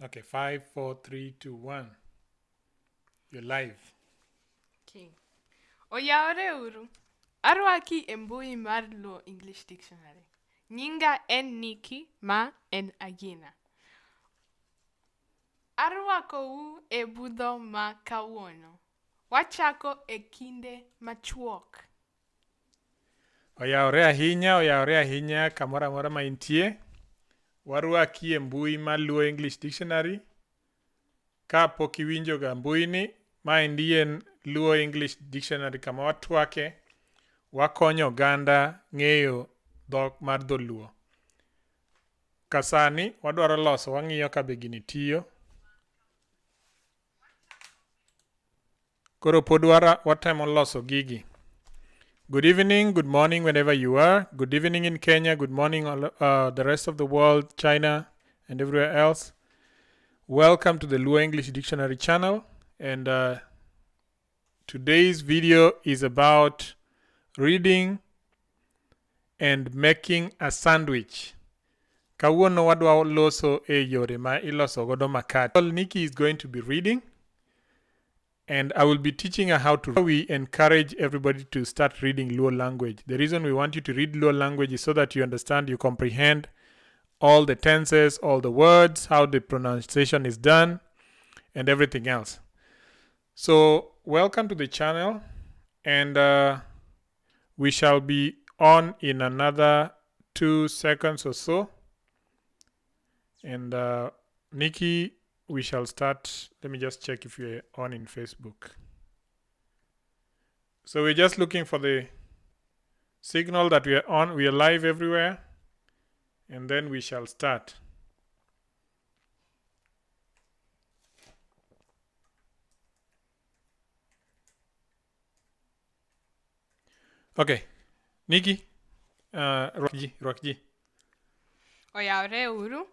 Okay, 5, 4, 3, 2, 1. You're live. Okay. Oyawre uru. Arwaki e mbui mar Luo English Dictionary. Nyinga en Nikki, ma en Agina. Arwakou e budho ma kawuono. Wachako e kinde machuok. Oyawre ahinya kamoro amora ma intie. Warwaki e mbui mar Luo English Dictionary. Ka pok iwinjoga mbuini, ma endi en Luo English Dictionary kama watwake, wakonyo oganda ng'eyo dhok mar dholuo. Kasani wadwaro loso, wang'iyo ka be gini tiyo. Koro pod watemo loso gigi. Good evening, good morning wherever you are. Good evening in Kenya, good morning the rest of the world, China and everywhere else. Welcome to the Luo English Dictionary channel, and today's video is about reading and making a sandwich. Kawuono wadwa loso e yore ma iloso godo makate. Nikki is going to be reading, and I will be teaching her how to read. We encourage everybody to start reading Luo language. The reason we want you to read Luo language is so that you understand, you comprehend all the tenses, all the words, how the pronunciation is done, and everything else. So welcome to the channel, and we shall be on in another 2 seconds or so. And Nikki, we shall start. Let me just check if you're on in Facebook. So we're just looking for the signal that we are on. We are live everywhere. And then we shall start. Okay. Nikki, Rockji. Oyawre uru.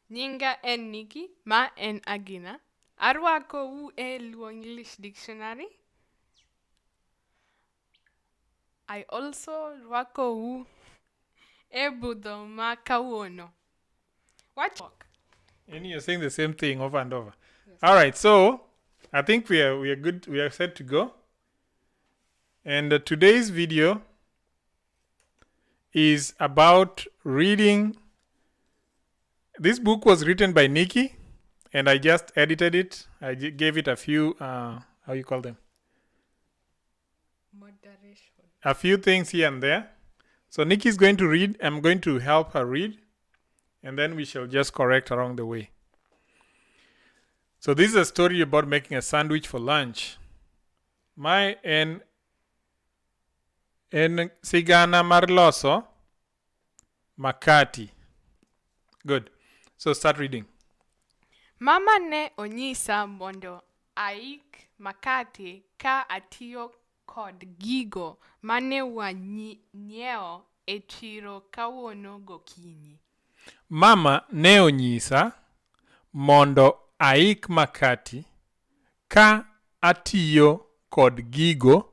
Nyinga en Nikki, ma en Agina. Arwakou e Luo English Dictionary. I also rwakou e budho ma kawuono. What? And you're saying the same thing over and over. Yes. All right, so I think we are good. We are set to go. And today's video is about reading. This book was written by Nikki, and I just edited it. I gave it a few, how you call them? Moderation. A few things here and there. So Nikki is going to read. I'm going to help her read. And then we shall just correct along the way. So this is a story about making a sandwich for lunch. My en sigana marloso makati. Good. So start reading. Mama ne onyisa mondo aik makate ka atiyo kod gigo mane wanyiewo e chiro kawuono gokinyi. Mama ne onyisa mondo aik makati ka atiyo kod gigo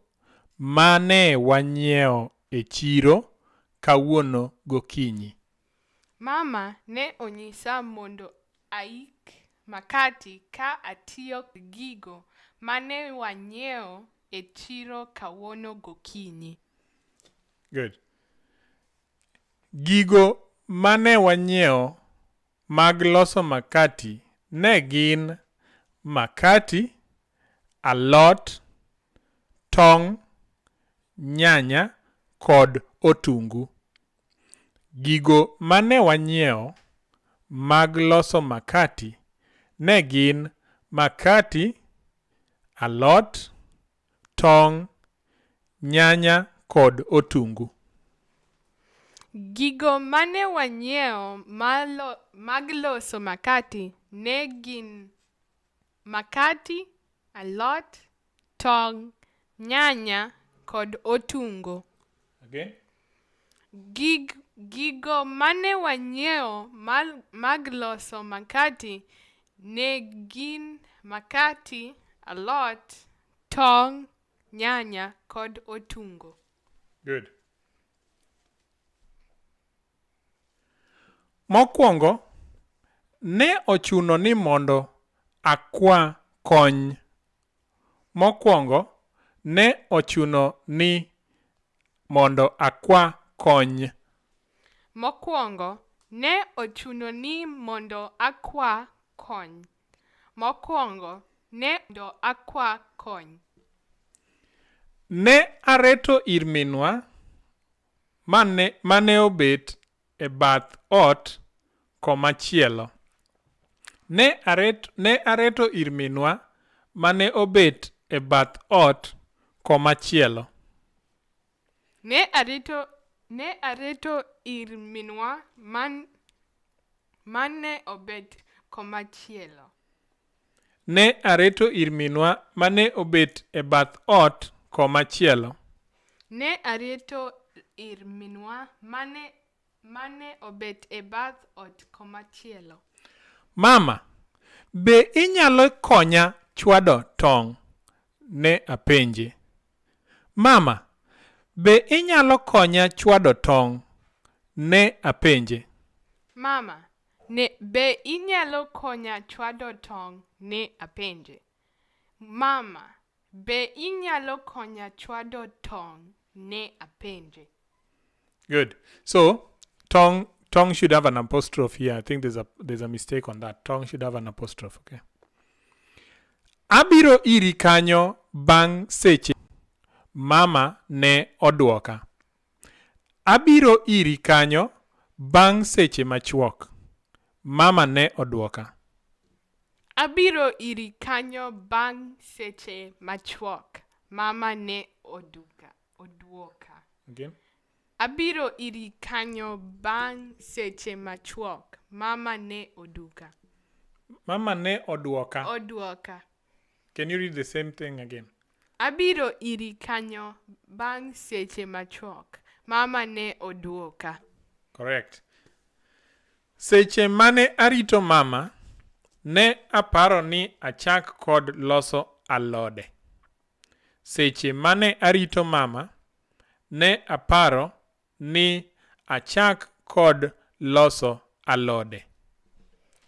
mane wanyiewo e chiro kawuono gokinyi. Mama ne onyisa mondo aik makati ka atiyo kod gigo mane wanyiewo e chiro kawuono gokinyi. Good. Gigo mane wanyiewo mag loso makati ne gin makati, alot, tong', nyanya kod otungu. Gigo mane wanyiewo mag loso makati ne gin makati, alot, tong', nyanya kod otungu. Gigo mane wanyiewo mag loso makati ne gin makati, alot, tong', nyanya kod otungu. Again? Gigo mane wanyiewo mag loso makati ne gin makati, alot, tong', nyanya kod otungu. Good. Mokwongo ne ochuno ni mondo akwa kony. Mokwongo, ne ochuno ni mondo akwa kony. Mokwongo, ne ochuno ni mondo akwa kony. Mokwongo, ne mondo akwa kony. Ne areto ir minwa mane obet e bath ot komachielo. Ne areto ir minwa mane obet e bath ot komachielo. Ne areto ir minwa mane obet komachielo. Ne areto ir minwa mane obet e bath ot komachielo. Ne areto ir minwa mane obet e bath ot komachielo. Mama, be inyalo konya chwado tong'? Ne apenje. Mama, be inyalo konya chwado tong'? Ne apenje. Mama, be inyalo konya chwado tong'? Ne apenje. Mama, be inyalo konya chwado tong'? Ne apenje. Good. So, tongue should have an apostrophe here. I think there's a mistake on that. Tongue should have an apostrophe, okay? Abiro iri kanyo bang' seche. Mama ne odwoka. Abiro iri kanyo bang' seche machuok. Mama ne odwoka. Abiro iri kanyo bang' seche machuok. Mama ne odwoka. Again? Abiro iri kanyo bang' seche machuok. Mama ne oduka. Mama ne odwoka. Odwoka. Can you read the same thing again? Abiro iri kanyo bang' seche machuok. Mama ne odwoka. Correct. Seche mane arito mama, ne aparo ni achak kod loso alode. Seche mane arito mama, ne aparo ni achak kod loso alode.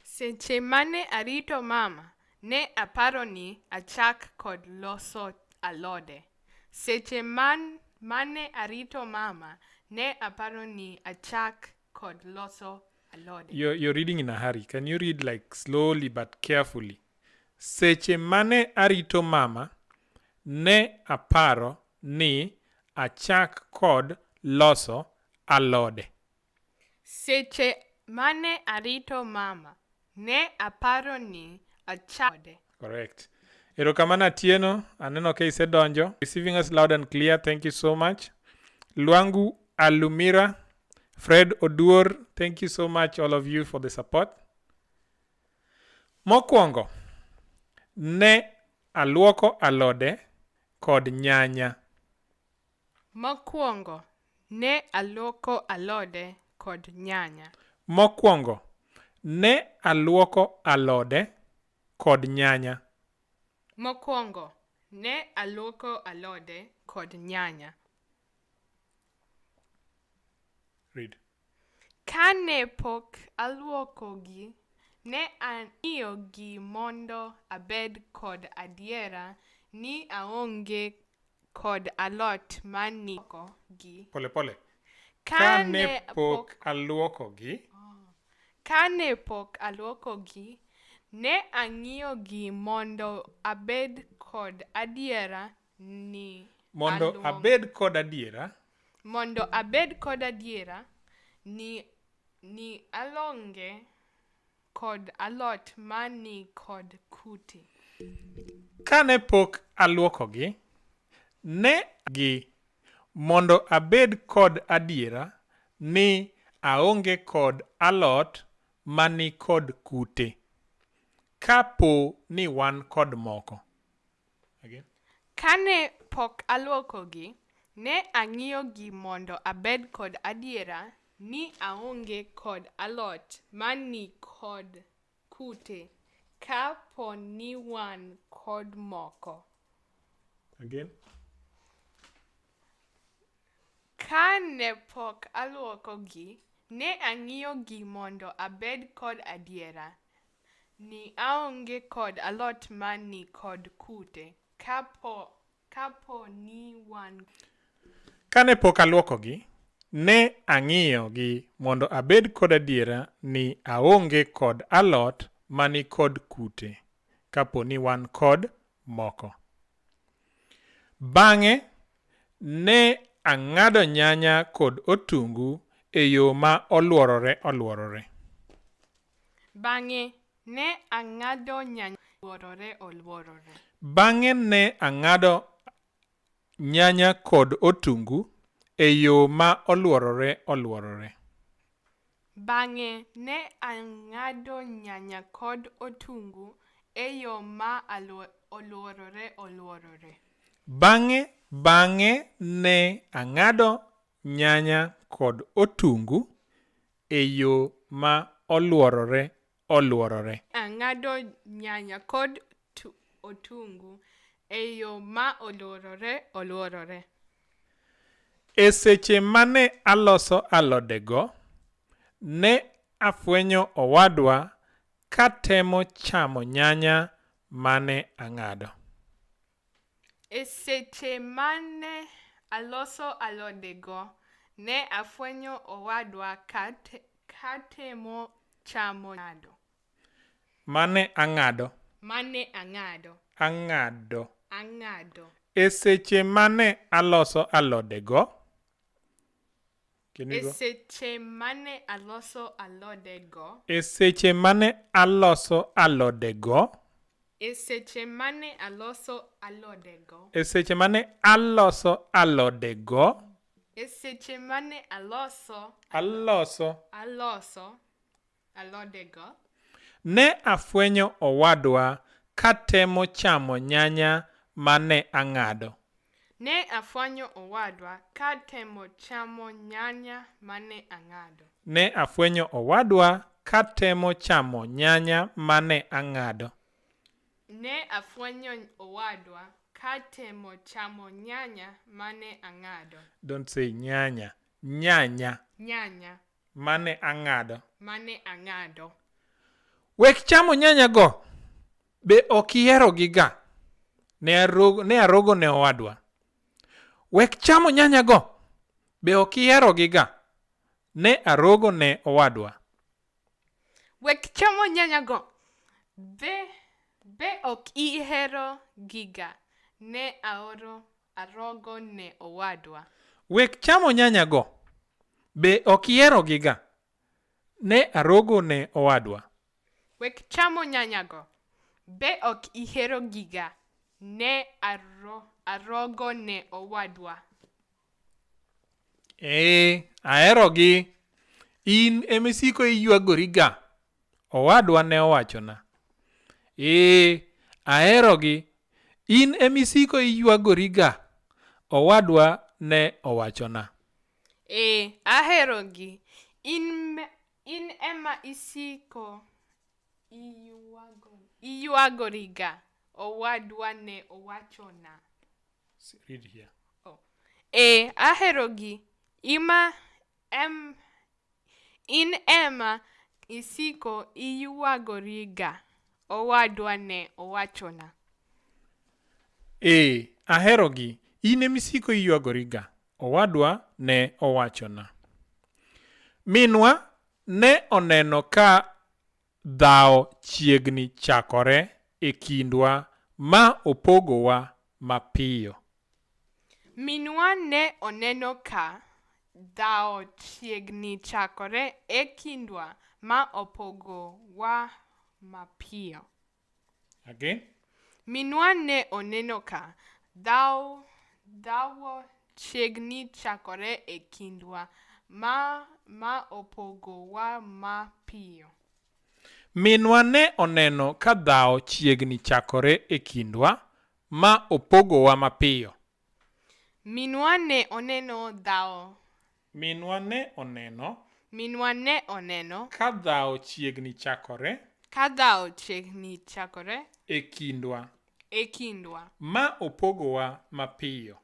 Seche mane arito mama, ne aparo ni achak kod loso alode. Seche mane arito mama, ne aparo ni achak kod loso alode. You're reading in a hurry. Can you read like slowly but carefully? Seche mane arito mama, ne aparo ni achak kod loso alode. Seche mane arito mama, ne aparo ni achak. Correct. Erokamano Atieno, aneno ka isedonjo. Receiving us loud and clear, thank you so much. Luangu Alumira, Fred Oduor, thank you so much all of you for the support. Mokwongo, ne aluoko alode kod nyanya. Mokwongo, ne aluoko alode kod nyanya. Mokwongo, ne aluoko alode kod nyanya. Mokwongo, ne aluoko alode kod nyanya. Read. Kane pok aluokogi, ne ang'iyogi mondo abed kod adiera ni aonge kod alot manikogi. Pole pole. Kane pok aluokogi. Kane pok aluokogi, ne ang'iyogi mondo abed kod adiera ni Mondo abed kod adiera. Mondo abed kod adiera ni alonge kod alot mani kod kute. Kane pok aluokogi, ne gi mondo abed kod adiera ni aonge kod alot mani kod kute. Kapo ni wan kod moko. Again. Kane pok aluokogi, ne ang'iyogi mondo abed kod adiera ni aonge kod alot mani kod kute. Kapo ni wan kod moko. Again. Kane pok aluokogi, ne ang'iyogi mondo abed kod adiera ni aonge kod alot mani kod kute. Kapo ni wan. Kane pok aluokogi, ne ang'iyogi mondo abed kod adiera ni aonge kod alot mani kod kute, kapo ni wan kod moko. Bang'e ne ang'ado nyanya kod otungu e yo ma oluorore. Bang'e ne ang'ado nyanya oluorore. Bang'e ne ang'ado nyanya kod otungu e yo ma oluorore. Bang'e ne ang'ado nyanya kod otungu e yo ma oluorore. Bang'e ne ang'ado nyanya kod otungu e yo ma oluorore. Ang'ado nyanya kod otungu e yo ma oluorore. E seche mane aloso alodego, ne afwenyo owadwa katemo chamo nyanya mane ang'ado. E seche mane aloso alodego, ne afwenyo owadwa katemo chamo ng'ado. Mane ang'ado. Ang'ado. E seche mane aloso alodego. E seche mane aloso alodego. E seche mane aloso alodego. E seche mane aloso alodego. E seche mane aloso alodego. E seche mane aloso alodego. Ne afwenyo owadwa katemo chamo nyanya mane ang'ado. Ne afwenyo owadwa katemo chamo nyanya mane ang'ado. Ne afwenyo owadwa katemo chamo nyanya mane ang'ado. Ne afwenyo owadwa katemo chamo nyanya mane ang'ado. Don't say nyanya. Nyanya. Mane ang'ado. Wek chamo nyanya go. Be ok iherogi ga? Ne arogo ne owadwa. Wek chamo nyanya go. Be ok iherogi ga? Ne arogo ne owadwa. Wek chamo nyanya go. Be ok ihero giga. Ne arogo ne owadwa. Wek chamo nyanya go. Be ok iherogi ga? Ne arogo ne owadwa. Wek chamo nyanya go. Be ok ihero giga. Ne arogo ne owadwa. Aherogi. In emisiko iywagori ga. Owadwa ne owachona. Aherogi. In emisiko iywagori ga. Owadwa ne owachona. Aherogi. In ema isiko iywagori ga. Owadwa ne owachona. Read here. Aherogi. In ema isiko iywagori ga. Owadwa ne owachona. Aherogi. In emisiko iywagori ga. Owadwa ne owachona. Minwa ne oneno ka dhawo chiegni chakore e kindwa ma opogowa mapiyo. Minwa ne oneno ka dhawo chiegni chakore e kindwa ma opogowa mapiyo. Again? Minwa ne oneno ka dhawo chiegni chakore e kindwa ma opogowa mapiyo. Minwa ne oneno ka dhawo chiegni chakore e kindwa ma opogowa mapiyo. Minwa ne oneno dhawo. Minwa ne oneno ka dhawo chiegni chakore e kindwa ma opogowa mapiyo.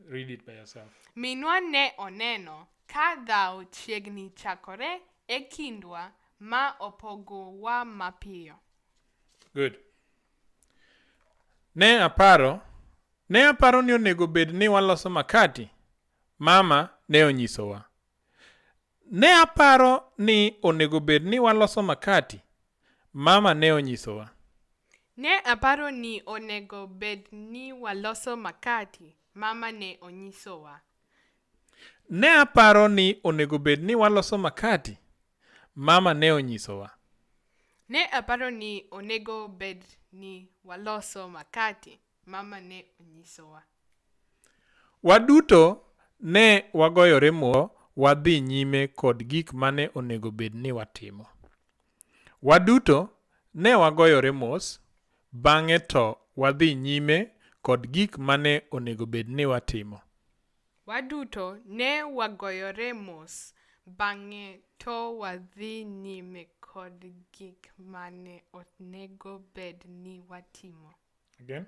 Read it by yourself. Minwa ne oneno ka dhawo chiegni chakore e kindwa ma opogowa mapiyo. Good. Ne aparo ni onego bed ni waloso makati. Mama ne onyisowa. Ne aparo ni onego bed ni waloso makati. Mama ne onyisowa. Ne aparo ni onego bed ni waloso makati. Mama ne onyisowa. Ne aparo ni onego bed ni waloso makati. Mama ne onyisowa. Ne aparo ni onego bed ni waloso makati. Mama ne onyisowa. Waduto ne wagoyore mos wadhi nyime kod gik mane onego bed ni watimo. Waduto ne wagoyore mos, bang'e to wadhi nyime kod gik mane onego bed ni watimo. Waduto ne wagoyore mos, bang'e to wadhi nyime kod gik mane onego bed ni watimo. Again?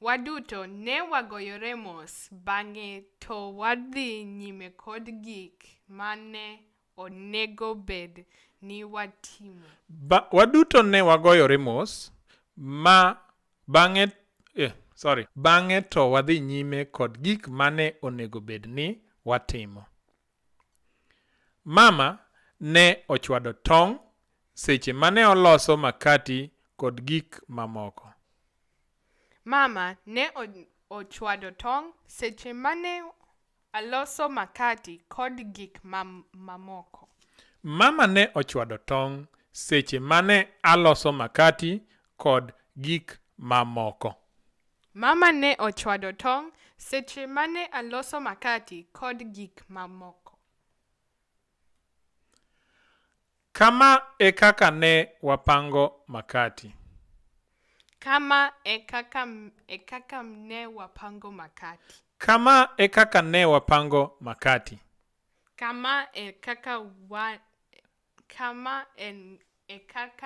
Waduto ne wagoyore mos, bang'e to wadhi nyime kod gik mane onego bed ni watimo. Waduto ne wagoyore mos, bang'e to wadhi nyime kod gik mane onego bed ni watimo. Mama ne ochwado tong' seche mane oloso makati kod gik mamoko. Mama ne ochwado tong' seche mane aloso makati kod gik mamoko. Mama ne ochwado tong' seche mane aloso makati kod gik mamoko. Mama ne ochwado tong' seche mane aloso makati kod gik mamoko. Kama e kaka ne wapango makati. Kama e kaka ne wapango makati. Kama e kaka ne wapango makati. Kama e kaka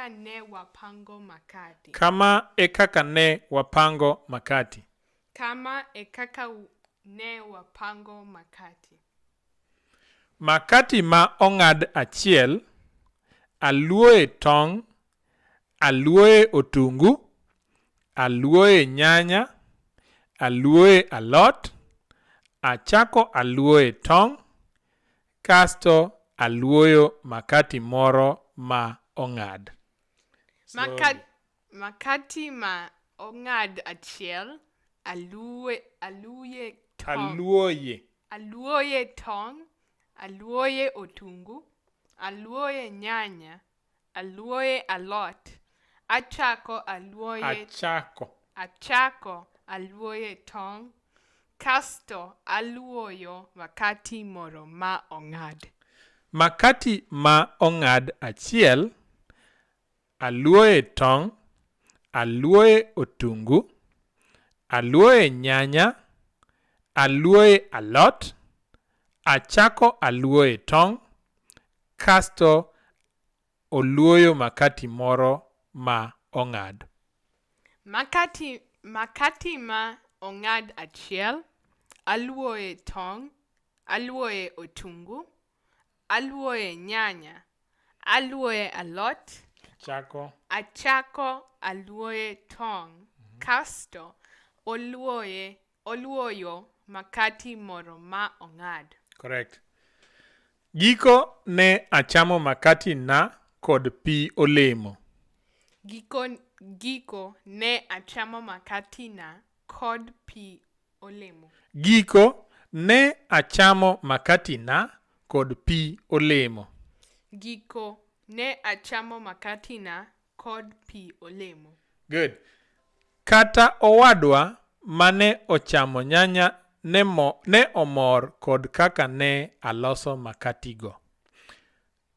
ne wapango makati. Kama e kaka ne wapango makati. Kama e kaka ne wapango makati. Makati ma ong'ad achiel, aluoye tong', aluoye otungu, aluoye nyanya, aluoye alot, achako aluoye tong', kasto aluoyo makati moro ma ong'ad. Makati ma ong'ad achiel, aluoye tong', aluoye otungu, aluoye nyanya, aluoye alot, achako aluoye tong', kasto aluoyo makati moro ma ong'ad. Makati ma ong'ad achiel, aluoye tong', aluoye otungu, aluoye nyanya, aluoye alot, achako aluoye tong', kasto oluoyo makati moro ma ong'ad. Makati ma ong'ad achiel, aluoye tong', aluoye otungu, aluoye nyanya, aluoye alot, achako aluoye tong', kasto oluoyo makati moro ma ong'ad. Correct. Giko ne achamo makati na kod pi olemo. Giko ne achamo makati na kod pi olemo. Giko ne achamo makati na kod pi olemo. Giko ne achamo makati na kod pi olemo. Good. Kata owadwa mane ochamo nyanya ne omor kod kaka ne aloso makatigo.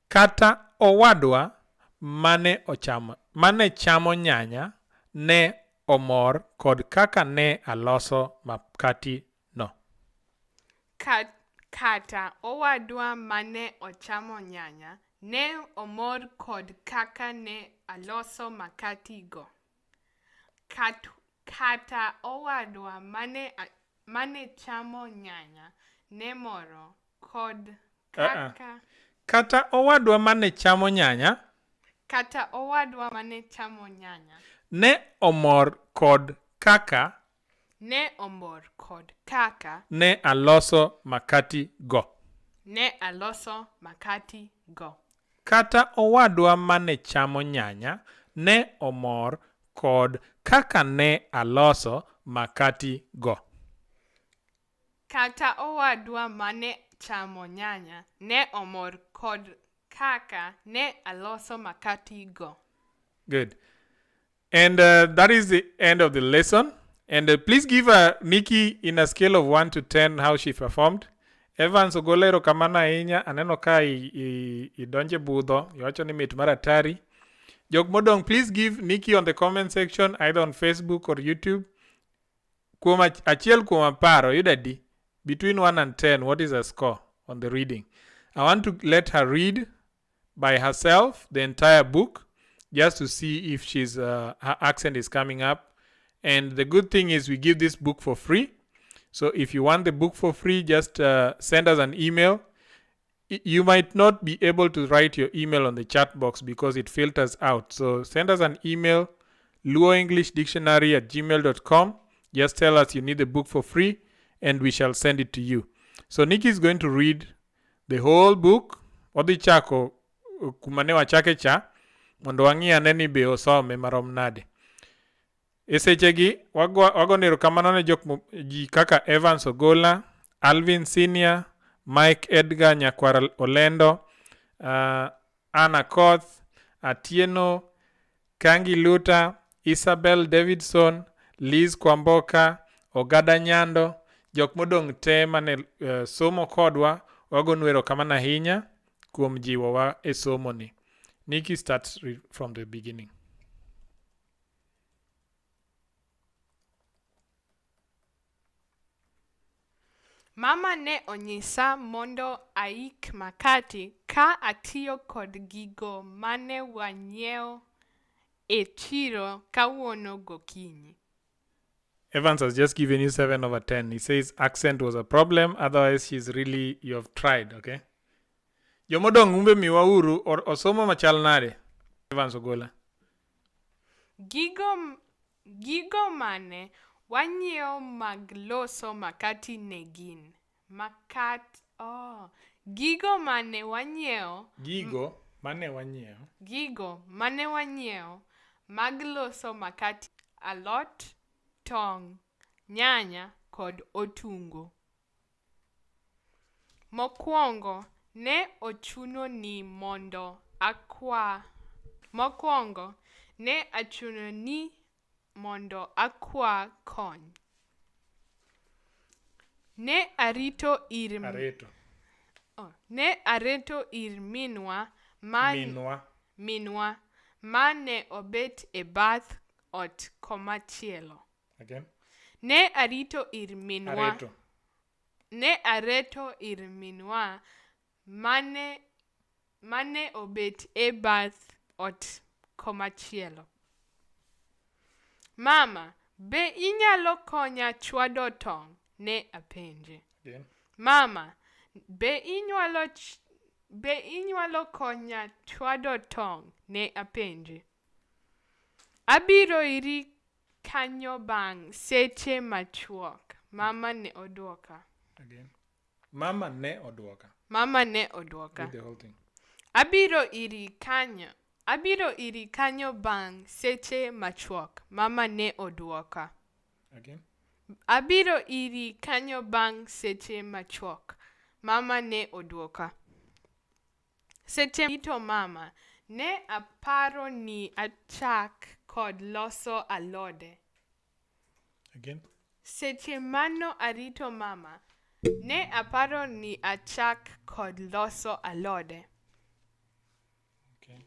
Kata owadwa mane chamo nyanya ne omor kod kaka ne aloso makati no. Kata owadwa mane ochamo nyanya ne omor kod kaka ne aloso makatigo. Kata owadwa mane chamo nyanya ne moro kod kaka Kata owadwa mane chamo nyanya Kata owadwa mane chamo nyanya. Ne omor kod kaka Ne omor kod kaka ne aloso makati go. ne aloso makati go. Kata owadwa mane chamo nyanya ne omor kod kaka ne aloso makati go. Kata owadwa mane chamo nyanya ne omor kod kaka ne aloso makati go. Good. And that is the end of the lesson. And please give Nikki in a scale of 1 to 10 how she performed. Evans ogolero kamana ahinya, aneno ka idonje budho, iwacho ni mit maratari. Jok modong, please give Nikki on the comment section, either on Facebook or YouTube. Achiel kuom aparo, yudadi, between 1 and 10, what is her score on the reading? I want to let her read by herself the entire book, just to see if her accent is coming up. And the good thing is we give this book for free. So if you want the book for free, just send us an email. You might not be able to write your email on the chat box because it filters out. So send us an email, luoenglishdictionary@gmail.com. Just tell us you need the book for free and we shall send it to you. So Nikki is going to read the whole book. Odhi chako kumane wachake cha. Mondo wangi aneni be osome marom nade. Esechegi wagonero kamano ne jok ji kaka Evans Ogola, Alvin Senior, Mike Edgar Nyakwara Olendo, Anna Koth, Atieno, Kangi Luta, Isabel Davidson, Liz Kwamboka, Ogada Nyando, jok modong te mane somo kodwa wagonwero kamano ahinya kuom jiwo wa e somo ni. Nikki starts from the beginning. Mama ne onyisa mondo aik makati ka atiyo kod gigo mane wanyiewo e chiro kawuono gokinyi. Evans has just given you 7 over 10. He says accent was a problem. Otherwise, you have tried, okay? Jomodong umbe miwauru osomo machal nade? Evans Ogola. Gigo mane wanyiewo mag loso makati ne gin. Gigo mane wanyiewo. Gigo mane wanyiewo mag loso makati: alot, tong', nyanya kod otungu. Mokwongo ne ochuno ni mondo akwa kony. Ne areto ir minwa mane obet e bath ot komachielo. Again? Ne areto ir minwa mane obet e bath ot komachielo. Mama, be inyalo konya chwado tong'? Ne apenje. Again? Mama, be inyalo konya chwado tong'? Ne apenje. Abiro iri kanyo bang' seche machuok. Mama ne odwoka. Again? Mama ne odwoka. Read the whole thing. Abiro iri kanyo bang' seche machuok. Mama ne odwoka. Again? Abiro iri kanyo bang' seche machuok. Mama ne odwoka. Seche rito mama, ne aparo ni achak kod loso alode. Again? Seche mano arito mama, ne aparo ni achak kod loso alode. Okay.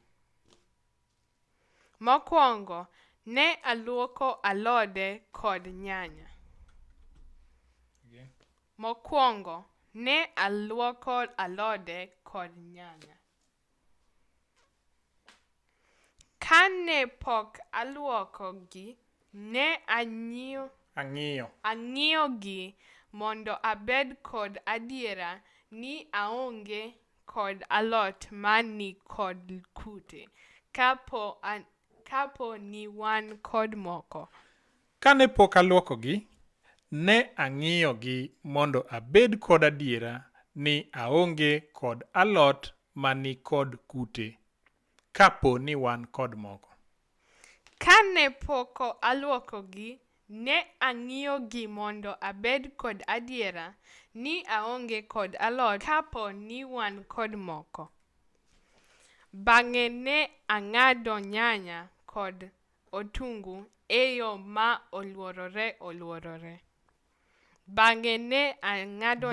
Mokwongo, ne aluoko alode kod nyanya. Again? Mokwongo, ne aluoko alode kod nyanya. Kane pok aluoko gi, ne ang'iyo gi mondo abed kod adiera ni aonge kod alot mani kod kute. kapo ni wan kod moko. Kane pok aluokogi, ne ang'iyogi mondo abed kod adiera ni aonge kod alot mani kod kute, kapo ni wan kod moko. Kane poko aluokogi, ne ang'iyogi mondo abed kod adiera ni aonge kod alot kapo ni wan kod moko. Bang'e ne ang'ado nyanya kod otungu e yo ma oluorore. Bang'e ne ang'ado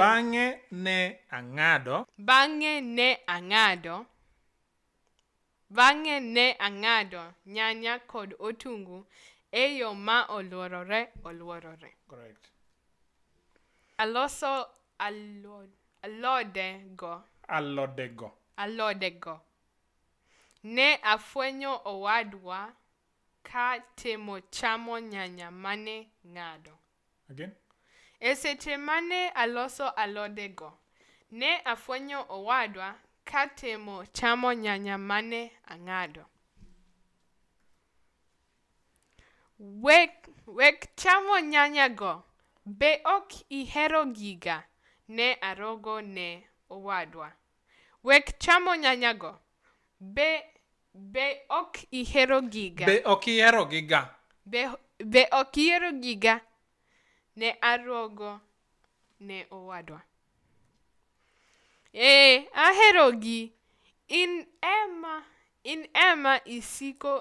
nyanya kod otungu e yo ma oluorore. Correct. Aloso alodego. Ne afwenyo owadwa ka temo chamo nyanya mane ng'ado. Again? E seche mane aloso alodego, ne afwenyo owadwa ka temo chamo nyanya mane ang'ado. Wek chamo nyanyago, be ok ihero giga? Ne arogo ne owadwa. Wek chamo nyanyago, be ok ihero giga? Be ok ihero giga? Be ok ihero giga? Ne arogo ne owadwa. Aherogi. In ema isiko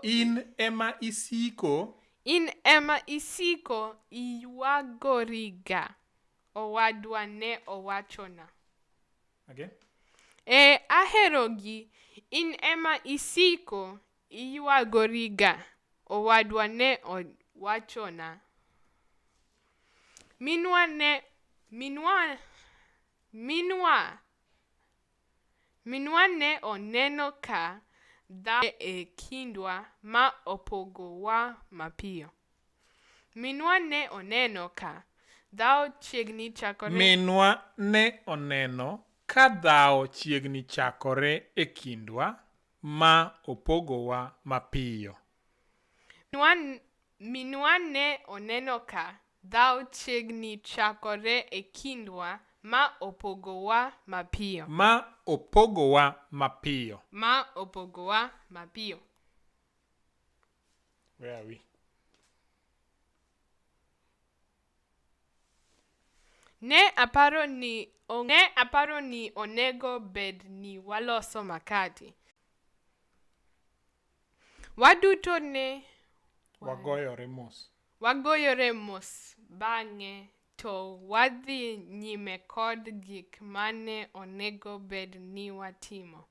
iywagoriga, owadwa ne owachona. Again? Aherogi. In ema isiko iywagoriga, owadwa ne owachona. Minwa ne oneno ka dhawo e kindwa ma opogowa mapiyo. Minwa ne oneno ka dhawo chiegni chakore e kindwa ma opogowa mapiyo. Minwa ne oneno ka dhawo chiegni chakore e kindwa ma opogowa mapiyo. Where are we? Ne aparo ni onego bed ni waloso makati. Waduto ne wagoyore mos bang'e to wadhi nyime kod gik mane onego bed ni watimo.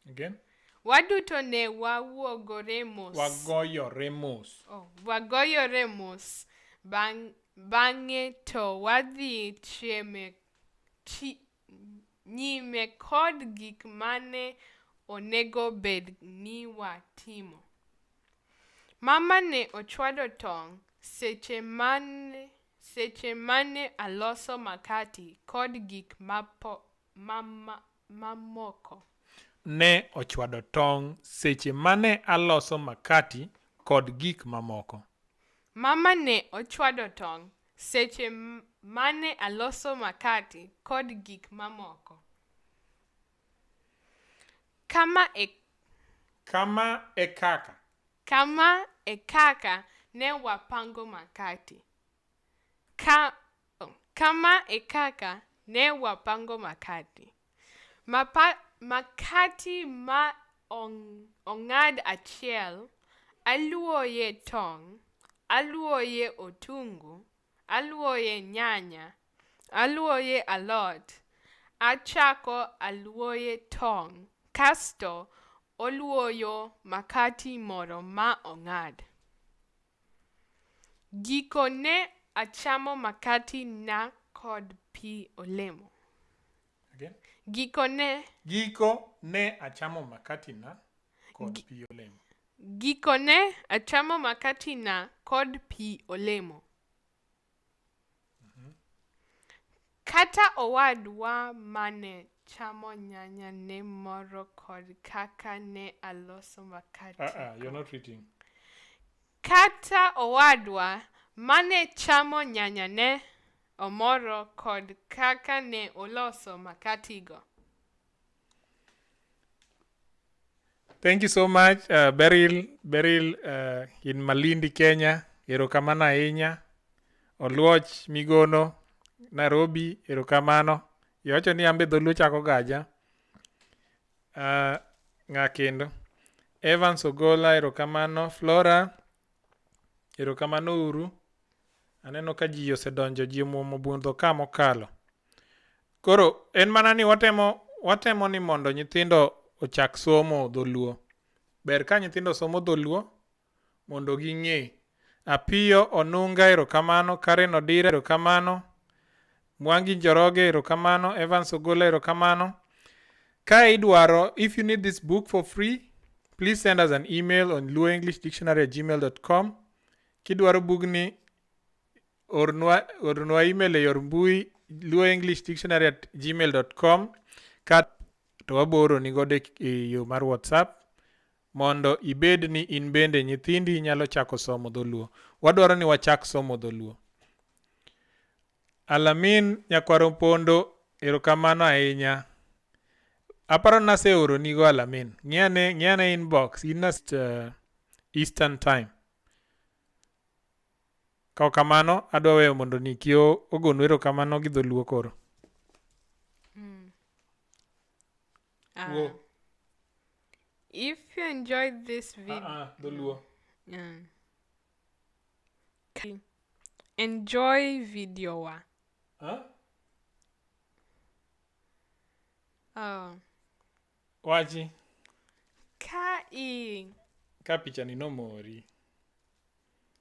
Again? Waduto ne wagoyore mos bang'e to wadhi nyime kod gik mane onego bed ni watimo. Mama ne ochwado tong' seche mane aloso makati kod gik mamoko. Ne ochwado tong' seche mane aloso makati kod gik mamoko. Mama ne ochwado tong' seche mane aloso makati kod gik mamoko. Kama e kaka ne wapango makati. Makati ma ong'ad achiel, aluoye tong', aluoye otungu, aluoye nyanya, aluoye alot, achako aluoye tong', kasto oluoyo makati moro ma ong'ad. Gikone achamo makati na kod pi olemo. Again? Giko ne achamo makati na kod pi olemo. Gikone achamo makati na kod pi olemo. Kata owadwa mane chamo nyanya ne moro kod kaka ne aloso makati. You're not reading. Kata owadwa mane chamo nyanya ne omoro kod kaka ne oloso makatigo. Thank you so much, Beryl in Malindi, Kenya. Erokamano ahinya. Oluoch Migono, Nairobi. Erokamano. Iwacho ni ambe dholuo chako gaja. Ng'a kendo? Evans Ogola, erokamano. Flora, erokamano uru. Aneno ka ji osedonjo, ji omuomo budho ka mokalo. Koro, en mana ni watemo ni mondo nyithindo ochak somo dholuo. Ber ka nyithindo somo dholuo mondo ging'e. Apiyo Onunga, erokamano. Karen Odira, erokamano. Mwangi Njoroge, erokamano. Evans Ogola, erokamano. Ka idwaro, if you need this book for free, please send us an email on luoenglishdictionary@gmail.com. Kidwaro bugni, ornwa email e yor mbui luoenglishdictionary@gmail.com to waboro ni godo e yo mar WhatsApp mondo ibed ni in bende nyithindi nyalo chako somo dholuo. Wadwaro ni wachak somo dholuo. Alamin Nyakwaro Pondo, erokamano ahinya. Aparo nase oro nigo Alamin. Ng'iane inbox in Eastern time. Kao kamano adwa weyo mondo Nikio ogonu erokamano gi dholuo koro. If you enjoyed this video, Dholuo. Enjoy video wa. Wachi. Ka picha ni nomori.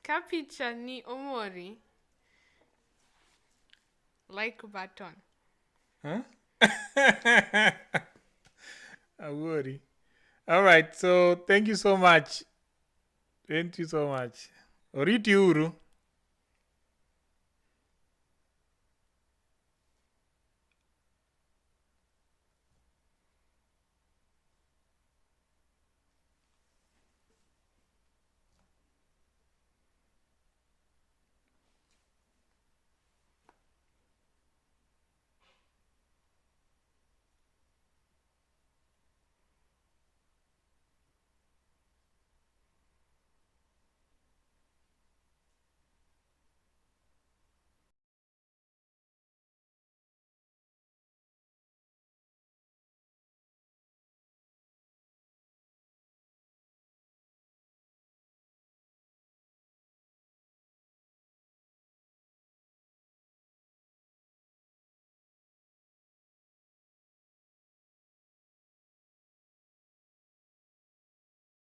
Ka picha ni omori. Like button. Awori. All right, so thank you so much. Oriti uru.